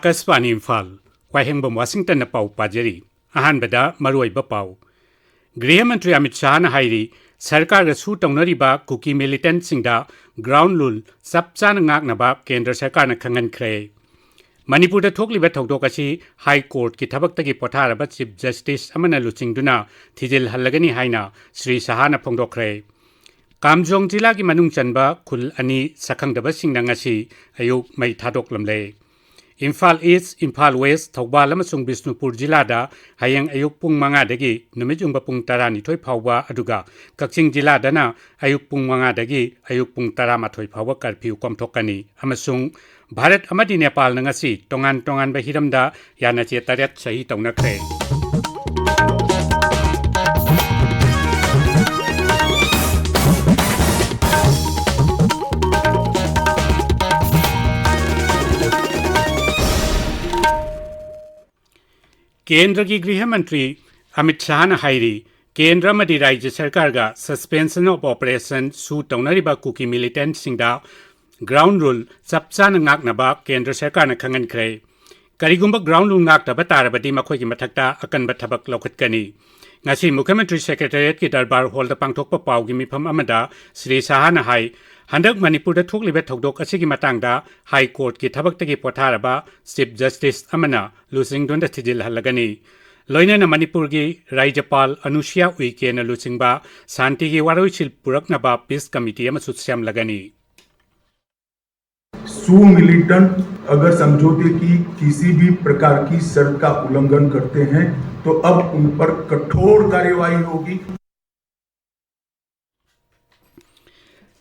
Akashvani Imphal वाहेंगबम Washington पाउ पाजरी अहानबदा मरुइबा पाउ गृह मंत्री अमित शाह न हाइरी सरकार सु तौनरिबा कुकी मिलिटेंट सिंगदा ग्राउंड रूल सबचान ngaknaba केंद्र सरकार न खंगनख्रे मणिपुर थोकलिबा थौदोक असि हाई कोर्ट की थबक्तगी पोथारबा चीफ जस्टिस अमना लुचिंगदुना थिजिल हल्लगनी हाइना श्री शाह न फोंदोखरे कामजोंग जिला की मनुंग चनबा खुल अनि सखंगदबा सिंगना ngasi अयुक मै थादोकलमले इम्फाल ईस्ट इम्फाल वेस्ट थौबाल अमसुंग बिष्णुपुर जिलादा हयंग अयुक पुंग मंगादगी नुमिजुंग पुंग 12 फावबा अदुगा कक्चिंग जिलादना अयुक पुंग मंगादगी अयुक पुंग 12 फावबा कर्फ्यू कमथोकनी अमसुंग भारत अमदि नेपाल नंगसी तोंगान तोंगान बा हिरमदा यानाचे तरेत सही तौनख्रे केंद्र की गृह मंत्री अमित शाह न हाइरी केंद्र मदी राज्य सरकार का सस्पेंशन ऑफ ऑपरेशन सु तौनरिबा कुकी मिलिटेंट सिंगदा ग्राउंड रूल सबचान ngaknaba केंद्र सरकार न खंगनख्रे करिगुंबा ग्राउंड रूल ngaktaba तारबदी मखोय की मथक्ता अकनबा थबक लौखटकनी ngasi मुख्यमंत्री सेक्रेटरिएट की दरबार हॉल दा पांगथोकपा पावगी मिफम अमदा श्री शाह न हाई हंदक मणिपुर थोकलिबा थौदोक असिगी मतांगदा हाई कोर्ट की थबक्तगी पोथारबा चीफ जस्टिस अमना लुसिंगदुंदा थिजिल हल्लगनी लोइनना मणिपुर की राज्यपाल अनुसुया उइके न लुसिंगबा शांति की वारोइसिल पुरकनबा पीस कमिटी अमसु सेमलगनी सु मिलिटेंट अगर समझौते की किसी भी प्रकार की शर्त का उल्लंघन करते हैं तो अब उन पर कठोर कार्यवाही होगी।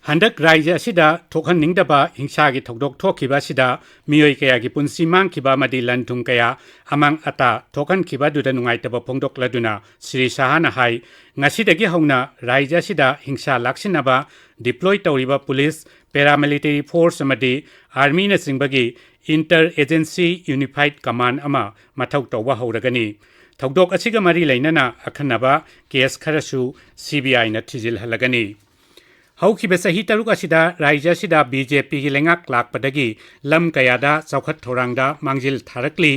हंदक राज्य असिदा थोखननिंगदबा हिंसा की थौदोक थोखिबा सिदा मियोय कया की पुंसी मांगखिबा मदि लनथुंग कया अमांग अता थोखनखिबा दुदा नुंगाइतबा फोंदोकलदुना श्री शाह न हाई ngasiदगी हौना राज्य असिदा हिंसा लाक्सिनबा डिप्लॉय तौरिबा पुलिस पैरामिलिटरी फोर्स अमदि आर्मी न सिंबगी इंटर एजेंसी यूनिफाइड कमांड अमा मथौ तौबा हौरगनी थौदोक असिगा मरी लैनना अखनबा केस खरसु सीबीआई न थिजिल हलगनी हौखिबा सही तरुक असिदा राज्य असिदा बीजेपी की लेंगाक लाकपदगी लम कयादा चौखट थौरांगदा मांगजिल थारकली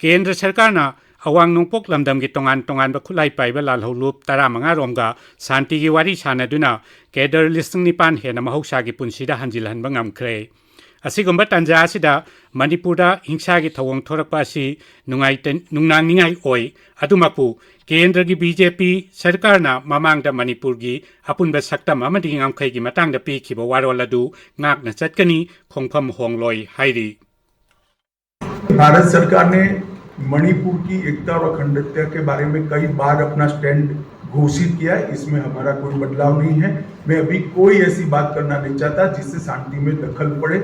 केंद्र सरकारना अवांग नोंपोक लमदम की तोंगान तोंगान खुलाई पाइबा लालहौलूप 15 रोमगा शांति की वारी सानदुना केडर लिस्टिंग निपान हेना महौसा की पुंसीदा हंजिलहनबा ngamkhre असिगुंबा तंजा असिदा मणिपुरदा हिंसा की थौंग थोरकपा असि नुंगनांगनिंगाई ओय अदुमकु केंद्र की बीजेपी सरकार ना ममांगदा मणिपुर की अपुनबा सक्तम अमदि ngamkhai की मतंगदा पीखिबा वारोल अदु ngakna चटकनी खोंगफम होंगलोय हाइरी भारत सरकार ने मणिपुर की एकता और अखंडता के बारे में कई बार अपना स्टैंड घोषित किया है। इसमें हमारा कोई बदलाव नहीं है। मैं अभी कोई ऐसी बात करना नहीं चाहता जिससे शांति में दखल पड़े।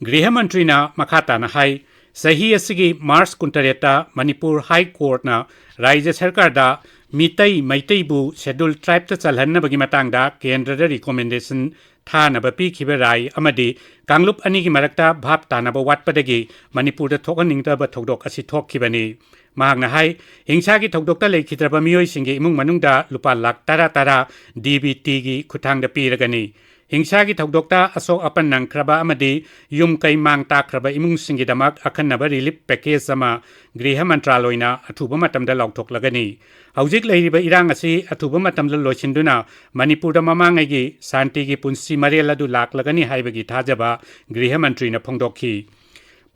गृह मंत्री ना मखाता न हाई सही असगी मार्च कुंटरेटा मणिपुर हाई कोर्ट ना राज्य सरकार दा मितई मैतईबु शेड्यूल ट्राइब ता चलहन्नबगी मतंगदा केंद्र रिकमेंडेशन थानब पीखिबा राय अमदि कांगलुप अनि की मरक्ता भाप तानब वाटपदगी मणिपुर थोकनिंगदब थौदोक असि थोकखिबनी महांगना हाई हिंसा की थौदोकता लेखिद्रबा मियोयसिंगे इमुंग मनुंगदा लुपा लाख 10 डीबीटी की खुथांगदा पीरगनी हिंसा की थौदोकता असोक अपन नंख्रबा अमदि युम कई मांग ताख्रबा इमुंगसिंगिदमक अखन्नबा रिलीफ पैकेज अमा गृह मंत्रालयना अथुबा मतमदा लौथोकलगनी हौजिक लैरिबा इरांग असि अथुबा मतमदा लोचिंदुना मणिपुरदा ममांगैगी शांति की पुंसी मरेल अदु लाक्लगनी हाइबगी थाजबा गृह मंत्री न फोंदोखी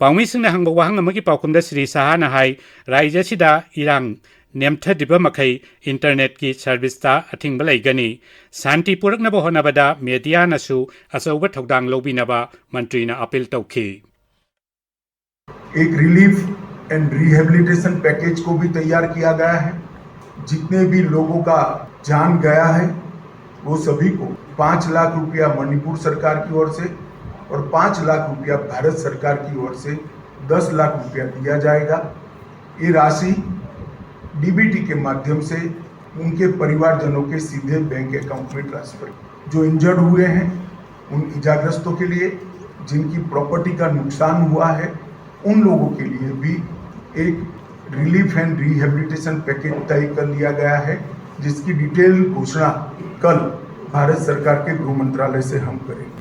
पाउमिसिंगना हंगबा वाहंग अमगी पाउकुमदा श्री शाह न हाई राज्य सिदा इरांग नेमथदिबा मखै इंटरनेट की सर्विसता अथिंगबा लैगनी शांति पुरकनबा होनबदा मीडिया नसु असौबा थौदांग लौबिनबा मंत्री न अपील तौखी एक रिलीफ एंड रिहेबिलिटेशन पैकेज को भी तैयार किया गया है। जितने भी लोगों का जान गया है वो सभी को 5 लाख रुपया मणिपुर सरकार की ओर से और 5 लाख रुपया भारत सरकार की ओर से 10 लाख रुपया दिया जाएगा। ये राशि डीबीटी के माध्यम से उनके परिवारजनों के सीधे बैंक अकाउंट में ट्रांसफर। जो इंजर्ड हुए हैं उन इजाग्रस्तों के लिए, जिनकी प्रॉपर्टी का नुकसान हुआ है, उन लोगों के लिए भी एक रिलीफ एंड रिहेबिलिटेशन पैकेज तय कर लिया गया है, जिसकी डिटेल घोषणा कल भारत सरकार के गृह मंत्रालय से हम करेंगे।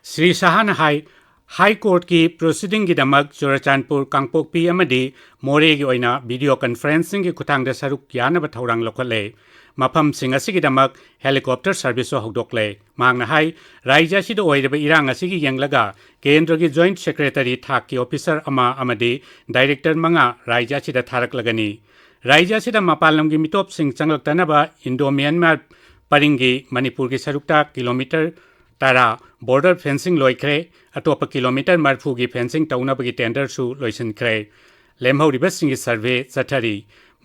श्री शाह ने high High Court ki proceeding ki damak Churachandpur Kangpokpi amadi More ki oina video conferencing ki khutang da saruk yana ba thaurang lokhale mafam sing asigi damak helicopter service so hokdokle mangna hai raija si do oida ba irang asigi yenglaga kendra ki joint secretary thak ki officer ama amadi director manga raija si da tharak lagani raija si da mapalam ki mitop sing changlak tanaba Indo Myanmar paringi Manipur ki sarukta kilometer Tara border fencing loikre atopa kilometer marfu gi fencing tauna bagi tender su loisin kre lemho ribasing gi survey chathari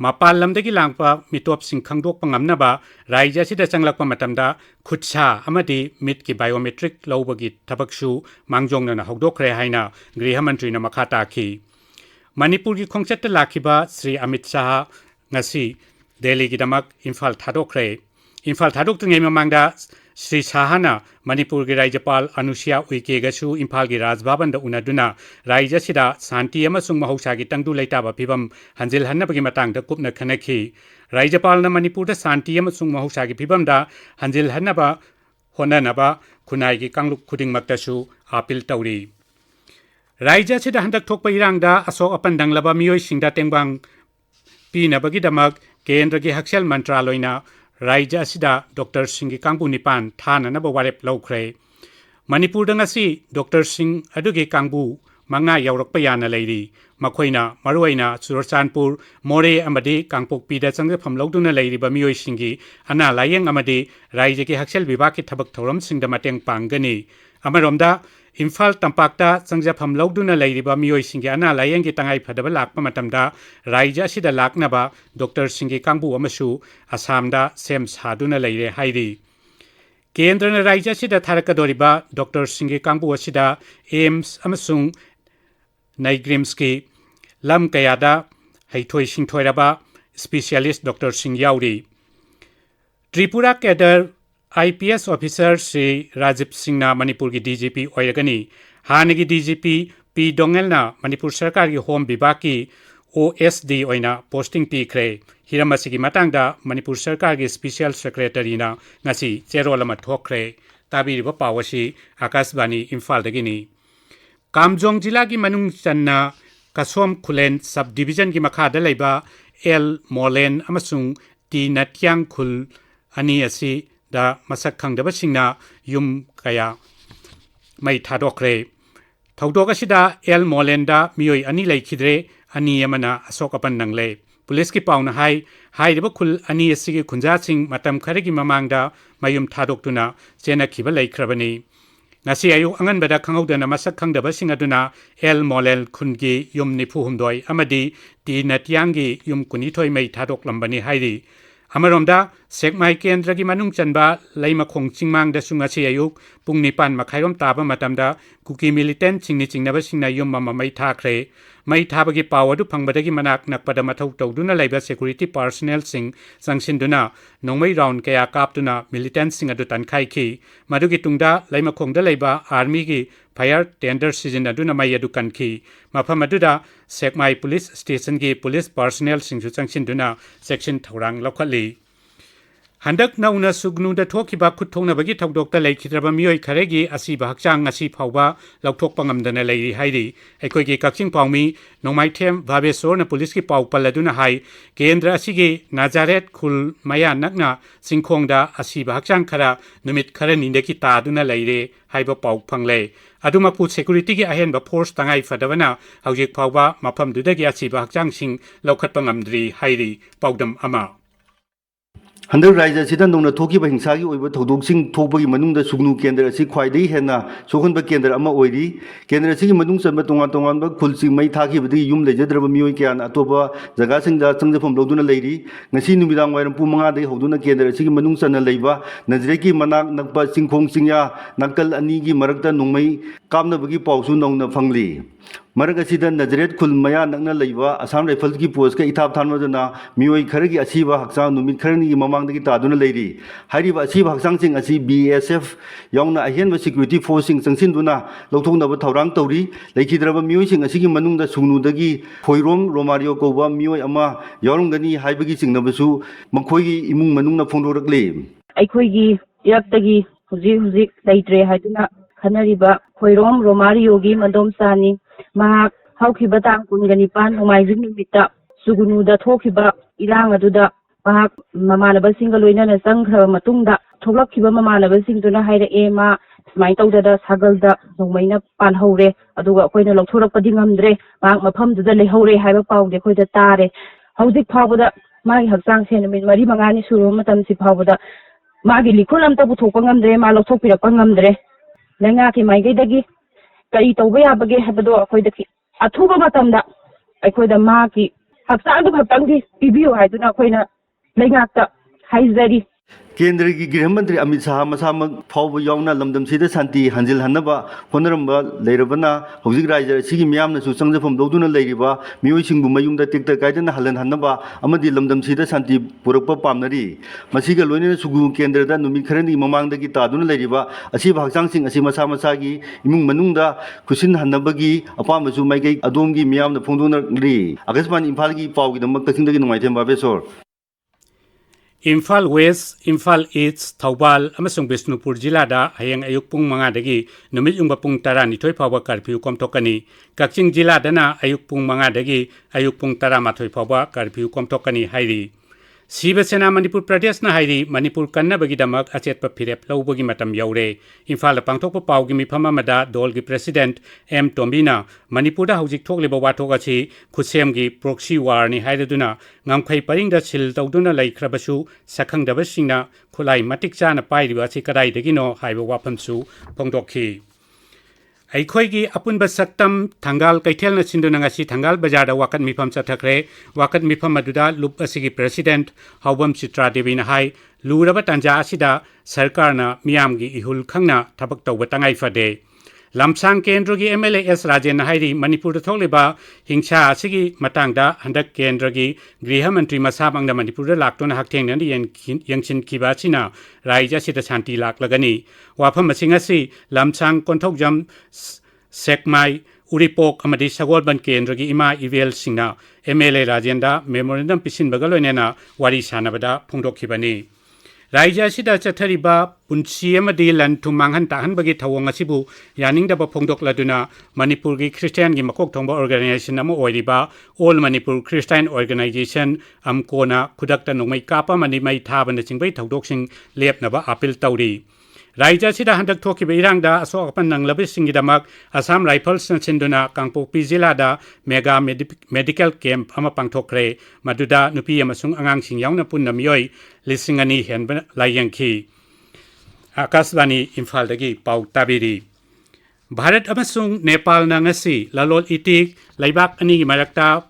mapal lamdagi langpa mitop sing khangdok pangamna ba raija sida changlakpa matamda khutsa amadi mit ki biometric lobagi thabaksu mangjongna na hokdokre haina griha mantri na makhata khi manipur gi khongchat lakhiba Sri Amit Shah ngasi Delhi gi damak Imphal thadokre Imphal thadok tungai mamangda Sri Sahana Manipur gi Rajapal Anusia Uike gasu Imphal gi Rajbhavan da unaduna Raija sida Santi amasung mahausa gi tangdu leitaba phibam hanjil hannabagi matang da kupna khanakhi Rajapal na Manipur da Santi amasung mahausa gi phibam da hanjil hannaba honanaba khunai gi kangluk khuding maktasu apil tauri Raija sida handak thokpa irang da asok apan danglaba miyoi singda tengbang pinabagi damak kendra gi hakshal mantraloina Raija sida Dr. Singh Kangbu Nipan Thana na warep lokre Manipur da ngasi Dr. Singh adugi Kangbu manga yaurak payana leiri makhoina maruaina Churachandpur More amadi Kangpokpi da changjafam loduna leiri ba miyoi singi ana layeng amadi Raija ki haksel bibak ki thabak thoram singda mateng pangani amaromda Imphal tampakta changjafam loduna leiri ba miyoi singi ana layeng ki tangai phadaba lakpa matamda Raija sida laknaba Dr. Singh Kangbu amasu Assamda sem saduna leire hairi Kendra na Raija sida tharakadoriba Dr. Singh Kangbu asida AIMS amasung Naigrimski lam kayada haithoi singthoiraba specialist Dr. Singh yauri Tripura cadre IPS officer Sri Rajiv Singh na Manipur ki DGP oiragani hanagi DGP P Dongel na Manipur Sarkar ki home bibak ki OSD oina posting pikre hiramasi ki matangda Manipur Sarkar ki special secretary na ngasi cherolama thokre tabiriba pawasi Akashbani Imphal dagini Kamjong jila ki manung channa Kasom Khulen subdivision ki makhada leiba L Molen amasung T Natyang Khul ani asi da masak khangdaba singna yum kaya mai thadokre thaudok asida L Molenda miyoi ani leikhidre ani amana asokapan nangle police ki pauna hai riba khul ani asigi khunja sing matam kharegi mamangda mayum thadoktuna chena khiba leikrabani ngasi ayu angan bada khanghaudana masak khangdaba singaduna L Molel khungi yum nifu humdoi amadi T Natyangi yum kunithoi mai thadok lambani hairi Amaromda Sekmai Kendra ki manung chanba laima khong chingmang da sunga si ayuk pung nipan makhairom taba matamda kuki militant chingni chingnaba singna yum mama mai thakre mai thaba gi power du phangbada gi manak nakpada mathau tawduna laiba security personnel sing sangsinduna nongmai round kaya kaptuna militant sing adu tankhai khi madugi tungda laima khongda laiba army gi fire tender season aduna mai adu kanki mafam aduda Sekmai police station gi police personnel sing su sangsinduna section thorang lokhali Handak nauna sugnu da thokiba khuthongna bagi thokdokta leikidraba miyoi kharegi asiba hakchang asi phawba lauthok pangamdana leiri hairi ekoi gi kakching pawmi nongmai them bhabesor na police ki paw paladuna hai kendra asigi Nazaret khul maya nakna singkhongda asiba hakchang khara numit khara ninde ki taduna leire haiba paw phangle aduma pu security gi ahen ba force tangai fadabana haujik phawba mafam dudagi asiba hakchang sing laukhat pangamdri hairi pawdam ama Handak Raija sida nongna thoki ba hingsa gi oiba thodok sing thokbagi manungda sugnu kendra si khwaidai hena sokhonba kendra ama oiri kendra sigi manung sanba tongan ba khulsi mai thaki badi yum lejadraba miyoi kyan atoba jaga singda changjafam loduna leiri ngasi numidang wairam pu manga dai hoduna kendra sigi manung sanna leiba najre ki manak nakpa singkhong singya nakal ani gi marakta nongmai kamna bagi pawsu nongna phangli Marag asida Nazaret khul maya nakna leiba Assam Rifles ki post ka ithap thanwadana miyoi kharagi asiba haksang numit kharani mamangdagi taduna leiri hariba asiba haksang sing asi BSF yaungna ahianba security force sing sangsinduna lokthoknaba thaurang tawri leikidraba miyoi sing asigi manungda sungnudagi Phoirom Romario koba miyoi ama yaurungani haibagi singnabasu mangkhoigi imung manungna phongdorakle ꯑꯩꯈꯣꯏꯒꯤ ꯏꯔꯛꯇꯒꯤ ꯍꯧꯖꯤꯛ ꯂꯩꯇ꯭ꯔꯦ ꯍꯥꯏꯗꯨꯅ ꯈꯟꯅꯔꯤꯕ Khoirom Romariogi Madom Sani Mahak Haukiba Tang Kunganipan Nomaijing Numita Sugunuda Tokiba Irang Aduda Mahak Mamanaba Singaloina Sangha Matunda Tolakiba Mamanaba Singtuna Haida Ema Smite Oda Sagalda Nomaina Panhore Aduga Koina Lotora Padingamdre Mahak Mapam to the Lehore have a pound the Koida Tare Haudik Pavada Mai Haksang Senamin Mari Mangani Surumatam Sipavada Magi Likulam Tabu Topangamdre Malotopia Pangamdre Langaki Maigagi Kai Tobea Bagi Habado Koidaki Atuba Matamda I could a Maki Haksang of Hatangi Bibu I do not Koina Langata Haizari केंद्र की गृह मंत्री अमित शाह मसामक फाव यौना लमदम सिद शांति हंजिल हनबा होनरम लेरबना हौजिक राज्य सिगी मियामनसु संजफम दौदुना लेरिबा मियोइसिंगबु मयुमदा tractor कायदना हलन हनबा अमदि लमदम सिद शांति पुरकप पामनरी मसिगा लोइने सुगु केंद्रदा नुमि खरनी ममांगदगी तादुना लेरिबा असि भागचांगसिंग असि मसा मसागी इमुंग मनुंगदा खुसिन हनबगी अपामसु माइगै अदोमगी मियामना फोंदोनरी आकाशवाणी इम्फालगी पावगी दमक कसिंगदगी नुमाइथेम बाबेसोर Imphal West, Imphal East, Thaubal, amasung Bisnupur Jilada, hayang ayuk pung mangadagi, numit yung bapung tara nitoy pawa karpiu komtokani. Kakching Jiladana, ayuk pung mangadagi, ayuk pung tara matoy pawa karpiu komtokani hairi. Sibasena Manipur Pradesh na hairi, Manipur kanna bagi damak achet pa pirep lau bagi matam yaure. Imphal pangtok pa pao gimi pamamada dolgi President M. Tombina, Manipur da haujik tok liba watok achi, kusem gi proxy war ni hairaduna, ngamkhay paring da sil dauduna lai krabasu, sakang dabasingna, kulay matik na pairiwa si karay dagino haiba wapamsu, pongdokhi. Aikhoigi apun basaktam thangal kaithel na sindu nangasi thangal bazar wakat mifam chathakre wakat mifam aduda lup asigi president Haubam Chitra Devi na hai luraba tanja asida sarkar na miyamgi ihul khangna thabak tawba tangai fade lamsang kendrogi MLA S Rajen na hairi Manipur da tholiba hingsa asigi matangda handak kendrogi griha mantri masabang na Manipur da laktona hakteng na yangchin kiba china raija sida shanti laklagani wafam masingasi lamsang konthok jam sekmai uripok amadi sagolban kendrogi ima ivel singna MLA Rajenda memorandum pisin bagaloinena wari sanabada phongdokhibani Raija sida chathariba punchi amadi lan tumanghan tahan bagi thawong asibu yaning da phongdok laduna Manipur gi Christian gi makok thongba organization amo oiriba All Manipur Christian Organization amkona khudakta nongmai kapa mani mai thabana chingbai thodok sing lepnaba appeal tawri Raija sida handak thokiba irangda asok apan nanglabi singidamak Assam Rifles na sinduna Kangpokpi Jilada mega medical camp ama pangthokre maduda nupi amasung angang sing yauna punna miyoi lisingani henba layangki Akaswani Imphal dagi pau tabiri Bharat amasung Nepal na ngasi lalol itik laibak ani marakta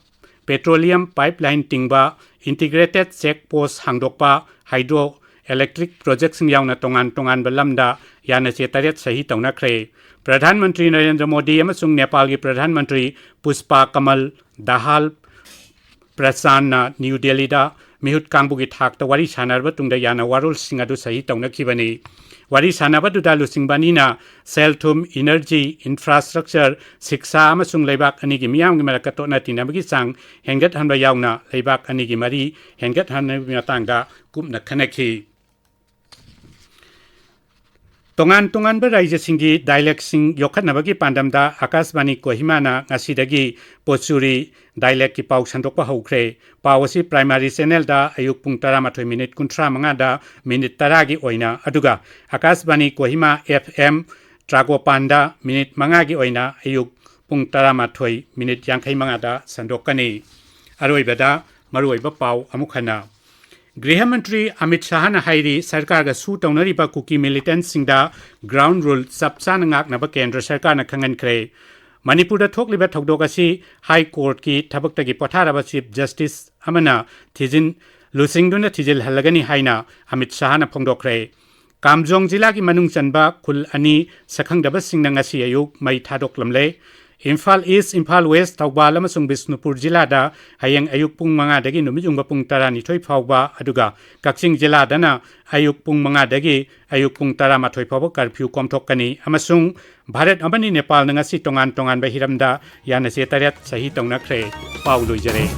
petroleum pipeline tingba integrated check post hangdokpa hydro electric projects yauna tongan balamda yana chetariat sahi tauna kre Pradhan Mantri Narendra Modi amasung Nepal gi Pradhan Mantri Pushpa Kamal Dahal Prasanna New Delhi da mihut kangbugi thak ta wari sanarba tungda yana warul singadu sahi tauna kibani wari sanaba du dalu singbani na self-home energy infrastructure siksha amasung leibak ani gi miyam gi marakato na tinamagi sang hengat hanba yauna leibak ani gi mari hengat hanna mitangda kumna khanaki Tongan ba raija singi dialect sing yokhatnabagi pandamda Akashvani Kohima na ngasidagi Pochuri dialect ki pau sandokpa hokre pawasi primary channel da ayuk pung 18 minute kuntra manga da minute taragi oina aduga Akashvani Kohima FM Tragopanda minute manga gi oina ayuk pung 18 minute yangkai manga da sandokani aroibada maruiba pau amukhana Griha Mantri Amit Shah na hairi sarkar ga su taunariba kuki militant singda ground rule sapsan ngak na ba kendra sarkar na khangan kre Manipur da thokliba thokdok asi high court ki thabakta gi patharaba chief justice amana thijin lusingduna thijil halagani haina Amit Shah na phongdokre Kamjong jila gi manung chanba khul ani sakhangdaba singna ngasi ayuk mai thadok lamle Imphal East, Imphal West, Thaubal amasung Bisnupur Jilada hayang ayuk pung manga dagi numijung bapung tara nitoy phawba aduga Kakching Jiladana ayuk pung manga dagi ayuk pung tara mathoy phawba curfew komthokani amasung Bharat amani Nepal na ngasi tongan ba hiramda yana setariat sahi tongna kre pau loijare